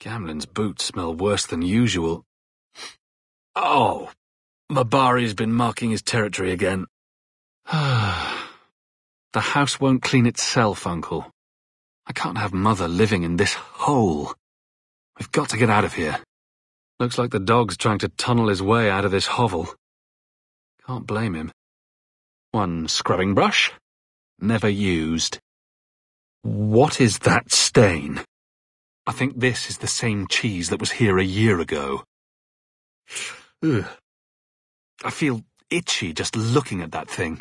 Gamlin's boots smell worse than usual. Oh, Mabari's been marking his territory again. The house won't clean itself, Uncle. I can't have Mother living in this hole. We've got to get out of here. Looks like the dog's trying to tunnel his way out of this hovel. Can't blame him. One scrubbing brush. Never used. What is that stain? I think this is the same cheese that was here a year ago. Ugh. I feel itchy just looking at that thing.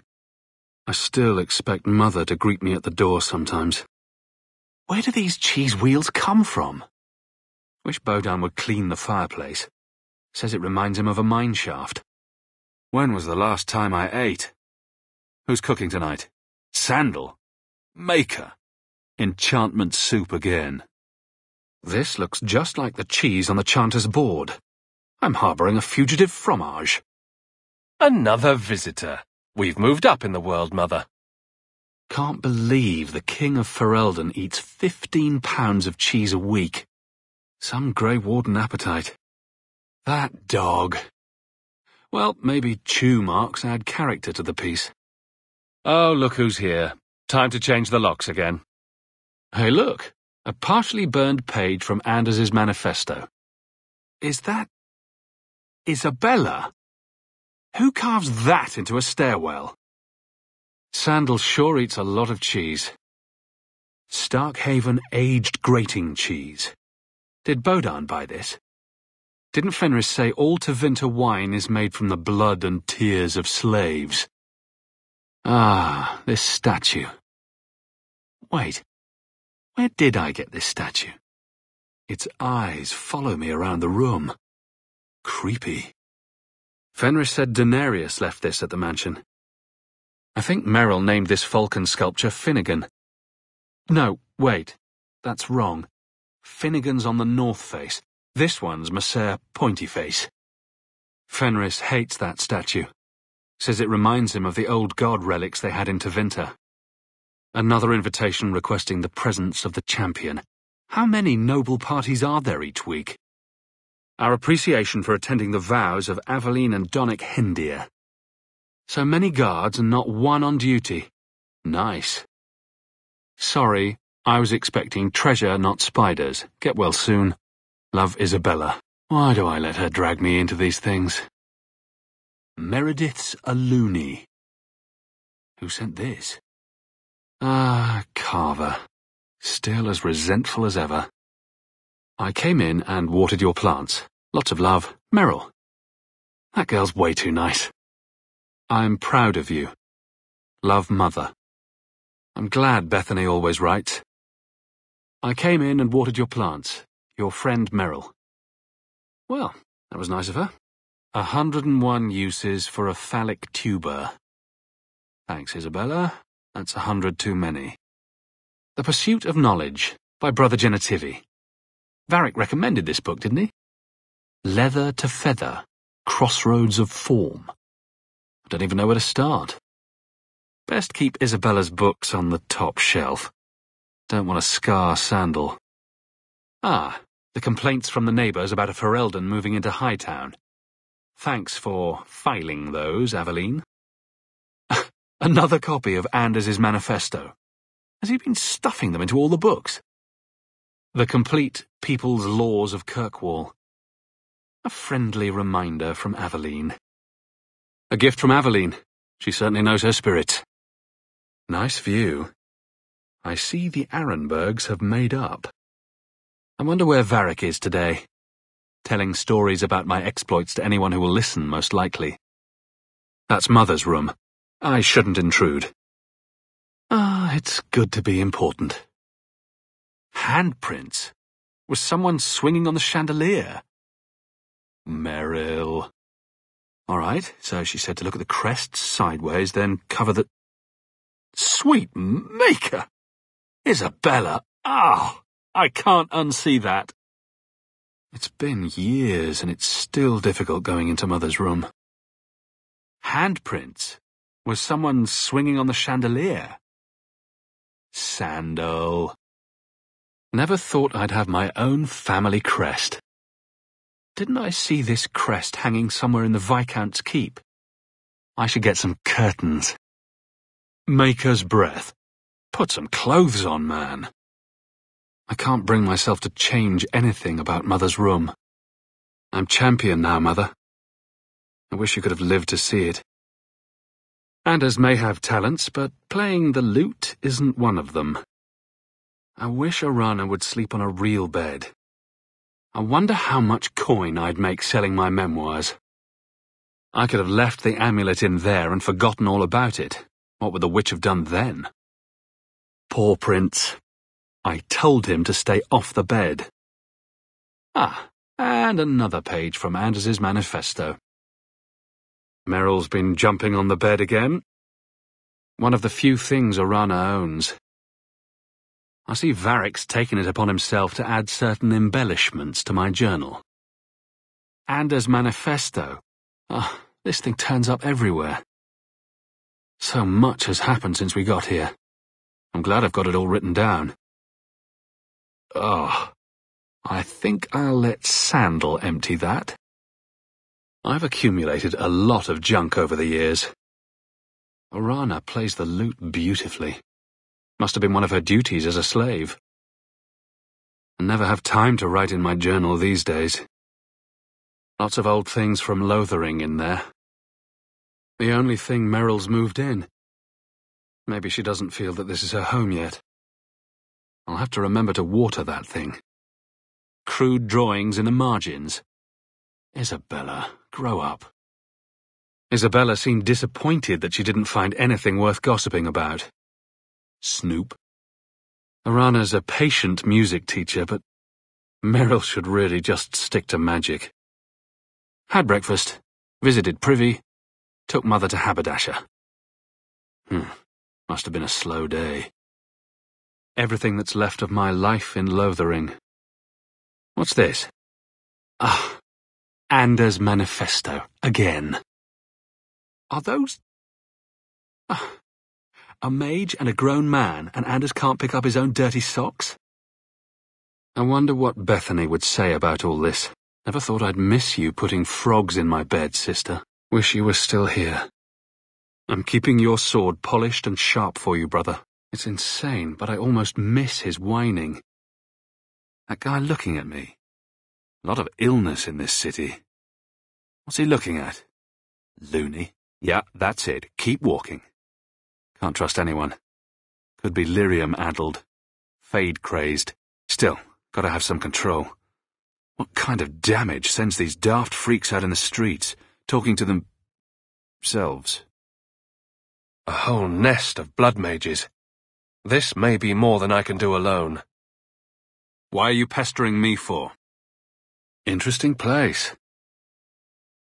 I still expect Mother to greet me at the door sometimes. Where do these cheese wheels come from? Wish Bodan would clean the fireplace. Says it reminds him of a mine shaft. When was the last time I ate? Who's cooking tonight? Sandal? Maker? Enchantment soup again. This looks just like the cheese on the chanter's board. I'm harbouring a fugitive fromage. Another visitor. We've moved up in the world, Mother. Can't believe the King of Ferelden eats 15 pounds of cheese a week. Some Grey Warden appetite. That dog. Well, maybe chew marks add character to the piece. Oh, look who's here. Time to change the locks again. Hey, look. A partially burned page from Anders's manifesto. Is that Isabella? Who carves that into a stairwell? Sandal sure eats a lot of cheese. Starkhaven aged grating cheese. Did Bodan buy this? Didn't Fenris say all Tevinter wine is made from the blood and tears of slaves? Ah, this statue. Wait, where did I get this statue? Its eyes follow me around the room. Creepy. Fenris said Daenerys left this at the mansion. I think Merrill named this falcon sculpture Finnegan. No, wait, that's wrong. Finnegan's on the north face. This one's Macer Pointy Face. Fenris hates that statue. Says it reminds him of the old god relics they had in Tevinter. Another invitation requesting the presence of the champion. How many noble parties are there each week? Our appreciation for attending the vows of Aveline and Donic Hendir. So many guards and not one on duty. Nice. Sorry, I was expecting treasure, not spiders. Get well soon. Love, Isabella. Why do I let her drag me into these things? Meredith's a loony. Who sent this? Ah, Carver. Still as resentful as ever. I came in and watered your plants. Lots of love, Merrill. That girl's way too nice. I'm proud of you. Love, Mother. I'm glad Bethany always writes. I came in and watered your plants. Your friend Merrill. Well, that was nice of her. 101 uses for a phallic tuber. Thanks, Isabella. That's 100 too many. The Pursuit of Knowledge, by Brother Genetivi. Varric recommended this book, didn't he? Leather to Feather, Crossroads of Form. I don't even know where to start. Best keep Isabella's books on the top shelf. Don't want to scar Sandal. Ah, the complaints from the neighbours about a Ferelden moving into Hightown. Thanks for filing those, Aveline. Another copy of Anders's manifesto. Has he been stuffing them into all the books? The complete People's Laws of Kirkwall. A friendly reminder from Aveline. A gift from Aveline. She certainly knows her spirit. Nice view. I see the Arenbergs have made up. I wonder where Varric is today. Telling stories about my exploits to anyone who will listen, most likely. That's Mother's room. I shouldn't intrude. Ah, it's good to be important. Handprints? Was someone swinging on the chandelier? Merrill. All right, so she said to look at the crests sideways, then cover the... Sweet maker! Isabella! Oh, I can't unsee that. It's been years, and it's still difficult going into Mother's room. Handprints? Was someone swinging on the chandelier? Sandal. Never thought I'd have my own family crest. Didn't I see this crest hanging somewhere in the Viscount's keep? I should get some curtains. Maker's breath. Put some clothes on, man. I can't bring myself to change anything about Mother's room. I'm champion now, Mother. I wish you could have lived to see it. Anders may have talents, but playing the lute isn't one of them. I wish Orana would sleep on a real bed. I wonder how much coin I'd make selling my memoirs. I could have left the amulet in there and forgotten all about it. What would the witch have done then? Poor Prince. I told him to stay off the bed. Ah, and another page from Anders's manifesto. Meryl's been jumping on the bed again. One of the few things Orana owns. I see Varric's taken it upon himself to add certain embellishments to my journal. Anders' manifesto. This thing turns up everywhere. So much has happened since we got here. I'm glad I've got it all written down. I think I'll let Sandal empty that. I've accumulated a lot of junk over the years. Orana plays the lute beautifully. Must have been one of her duties as a slave. I never have time to write in my journal these days. Lots of old things from Lothering in there. The only thing Meryl's moved in. Maybe she doesn't feel that this is her home yet. I'll have to remember to water that thing. Crude drawings in the margins. Isabella, grow up. Isabella seemed disappointed that she didn't find anything worth gossiping about. Snoop. Orana's a patient music teacher, but Meryl should really just stick to magic. Had breakfast, visited Privy, took Mother to Haberdasher. Must have been a slow day. Everything that's left of my life in Lothering. What's this? Anders' manifesto, again. Are those... A mage and a grown man, and Anders can't pick up his own dirty socks? I wonder what Bethany would say about all this. Never thought I'd miss you putting frogs in my bed, sister. Wish you were still here. I'm keeping your sword polished and sharp for you, brother. It's insane, but I almost miss his whining. That guy looking at me. A lot of illness in this city. What's he looking at? Loony. Yeah, that's it. Keep walking. Can't trust anyone. Could be lyrium-addled. Fade-crazed. Still, gotta have some control. What kind of damage sends these daft freaks out in the streets, talking to themselves? A whole nest of blood mages. This may be more than I can do alone. Why are you pestering me for? Interesting place.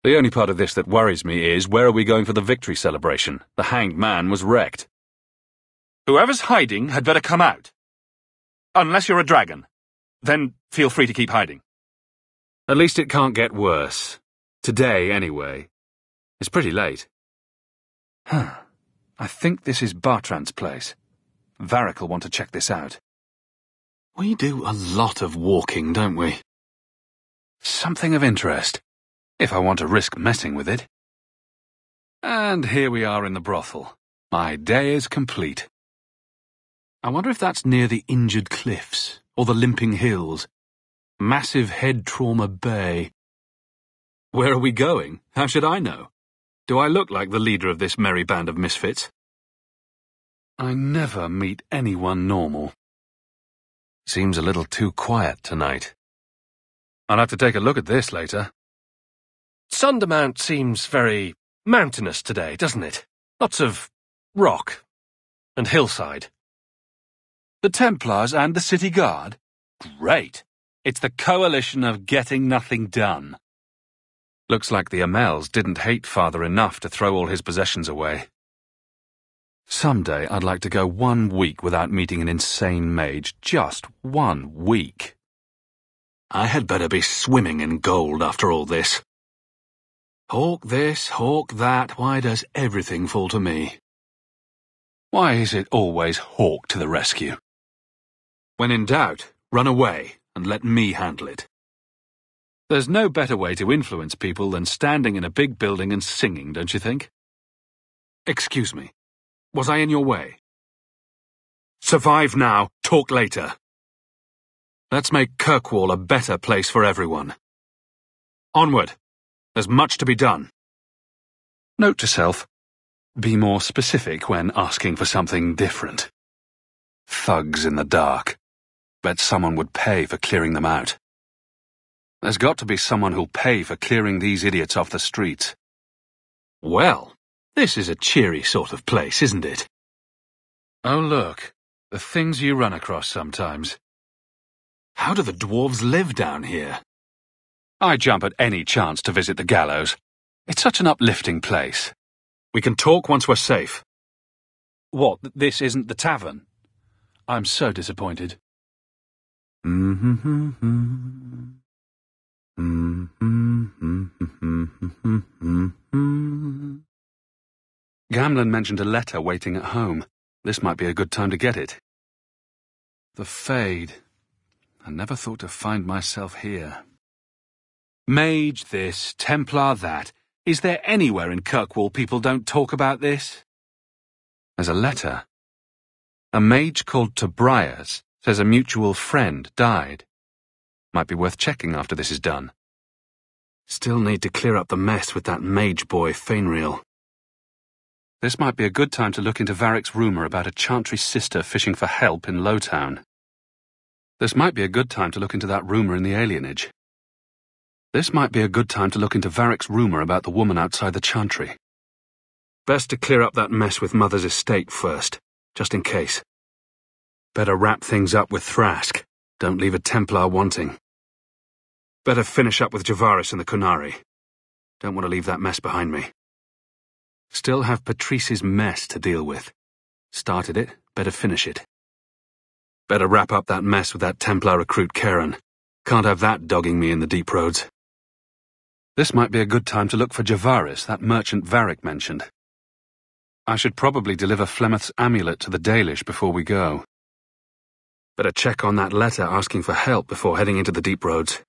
The only part of this that worries me is, where are we going for the victory celebration? The hanged man was wrecked. Whoever's hiding had better come out. Unless you're a dragon. Then feel free to keep hiding. At least it can't get worse. Today, anyway. It's pretty late. I think this is Bartrand's place. Varric will want to check this out. We do a lot of walking, don't we? Something of interest, if I want to risk messing with it. And here we are in the brothel. My day is complete. I wonder if that's near the Injured Cliffs, or the Limping Hills. Massive Head Trauma Bay. Where are we going? How should I know? Do I look like the leader of this merry band of misfits? I never meet anyone normal. Seems a little too quiet tonight. I'll have to take a look at this later. Sundermount seems very mountainous today, doesn't it? Lots of rock and hillside. The Templars and the City Guard? Great. It's the coalition of getting nothing done. Looks like the Amels didn't hate Father enough to throw all his possessions away. Someday I'd like to go 1 week without meeting an insane mage. Just 1 week. I had better be swimming in gold after all this. Hawke this, Hawke that, why does everything fall to me? Why is it always Hawke to the rescue? When in doubt, Run away and let me handle it. There's no better way to influence people than standing in a big building and singing, don't you think? Excuse me. Was I in your way? Survive now, talk later. Let's make Kirkwall a better place for everyone. Onward. There's much to be done. Note to self. Be more specific when asking for something different. Thugs in the dark. Bet someone would pay for clearing them out. There's got to be someone who'll pay for clearing these idiots off the streets. Well, this is a cheery sort of place, isn't it? Oh, look. The things you run across sometimes. How do the dwarves live down here? I jump at any chance to visit the gallows. It's such an uplifting place. We can talk once we're safe. What, this isn't the tavern? I'm so disappointed. Gamlen mentioned a letter waiting at home. This might be a good time to get it. The Fade. I never thought to find myself here. Mage this, Templar that. Is there anywhere in Kirkwall people don't talk about this? There's a letter. A mage called Tobias says a mutual friend died. Might be worth checking after this is done. Still need to clear up the mess with that mage boy, Fainriel. This might be a good time to look into Varric's rumour about a Chantry sister fishing for help in Lowtown. This might be a good time to look into that rumour in the alienage. This might be a good time to look into Varric's rumour about the woman outside the Chantry. Best to clear up that mess with Mother's estate first, just in case. Better wrap things up with Thrask. Don't leave a Templar wanting. Better finish up with Javaris and the Kunari. Don't want to leave that mess behind me. Still have Patrice's mess to deal with. Started it, better finish it. Better wrap up that mess with that Templar recruit Karen. Can't have that dogging me in the deep roads. This might be a good time to look for Javaris, that merchant Varric mentioned. I should probably deliver Flemeth's amulet to the Dalish before we go. Better check on that letter asking for help before heading into the deep roads.